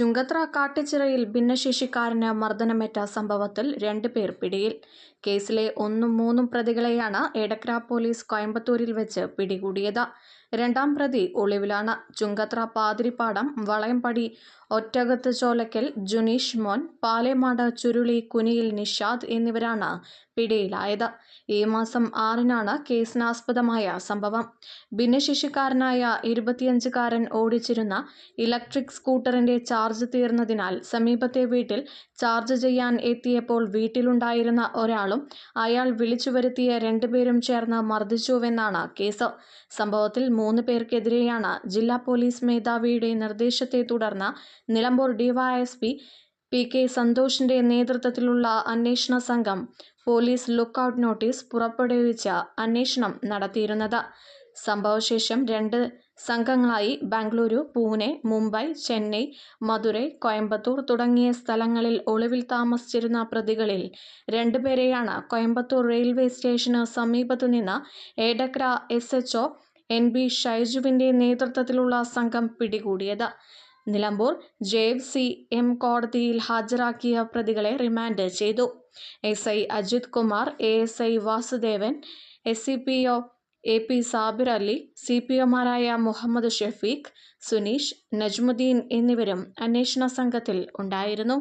ചുങ്കത്ര കാട്ടിച്ചിറയിൽ ഭിന്നശേഷിക്കാരന് മർദ്ദനമേറ്റ സംഭവത്തിൽ 2 പേർ പിടിയിൽ. കേസിലെ 1ഉം 3ഉം പ്രതികളെയാണ് എടക്കര പോലീസ് കോയമ്പത്തൂരിൽ വെച്ച് പിടികൂടിയത്. 2ാം പ്രതി ഒളിവിലാണ്. ചുങ്കത്ര പാതിരിപ്പാടം വളയംപടി ഒറ്റകത്ത് ചോലയ്ക്കൽ ജുനീഷ് മോൻ, പാലേമാട് ചുരുളി കുനിയിൽ നിഷാദ് എന്നിവരാണ് പിടിയിലായത്. ഈ മാസം 6-നാണ് കേസിനാസ്പദമായ സംഭവം. ഭിന്നശേഷിക്കാരനായ 25-കാരൻ ഓടിച്ചിരുന്ന ഇലക്ട്രിക് സ്കൂട്ടറിന്റെ ചാർജ് തീർന്നതിനാൽ സമീപത്തെ വീട്ടിൽ ചാർജ് ചെയ്യാൻ എത്തിയപ്പോൾ വീട്ടിലുണ്ടായിരുന്ന ഒരാളും അയാൾ വിളിച്ചുവരുത്തിയ 2 പേരും ചേർന്ന് മർദ്ദിച്ചുവെന്നാണ് കേസ്. സംഭവത്തിൽ 3 പേർക്കെതിരെയാണ് ജില്ലാ പോലീസ് മേധാവിയുടെ നിർദ്ദേശത്തെ തുടർന്ന് നിലമ്പൂർ ഡിവൈഎസ്പി PK സന്തോഷിന്റെ നേതൃത്വത്തിലുള്ള അന്വേഷണ സംഘം പോലീസ് ലുക്കൌട്ട് നോട്ടീസ് പുറപ്പെടുവിച്ച് അന്വേഷണം നടത്തിയിരുന്നത്. സംഭവശേഷം 2 സംഘങ്ങളായി ബംഗളൂരു, പൂനെ, മുംബൈ, ചെന്നൈ, മധുരൈ, കോയമ്പത്തൂർ തുടങ്ങിയ സ്ഥലങ്ങളിൽ ഒളിവിൽ താമസിച്ചിരുന്ന പ്രതികളിൽ 2 പേരെയാണ് കോയമ്പത്തൂർ റെയിൽവേ സ്റ്റേഷന് സമീപത്തുനിന്ന് എടക്കര SHO NB ഷൈജുവിന്റെ നേതൃത്വത്തിലുള്ള സംഘം പിടികൂടിയത്. നിലമ്പൂർ JFC-M കോടതിയിൽ ഹാജരാക്കിയ പ്രതികളെ റിമാൻഡ് ചെയ്തു. SI Ajith Kumar, ASI Vasudevan, SCPO AP Sabir Ali, CPOമാരായ Muhammad Shafeeq, Suneesh, Najmuddin എന്നിവരും അന്വേഷണ സംഘത്തിൽ ഉണ്ടായിരുന്നു.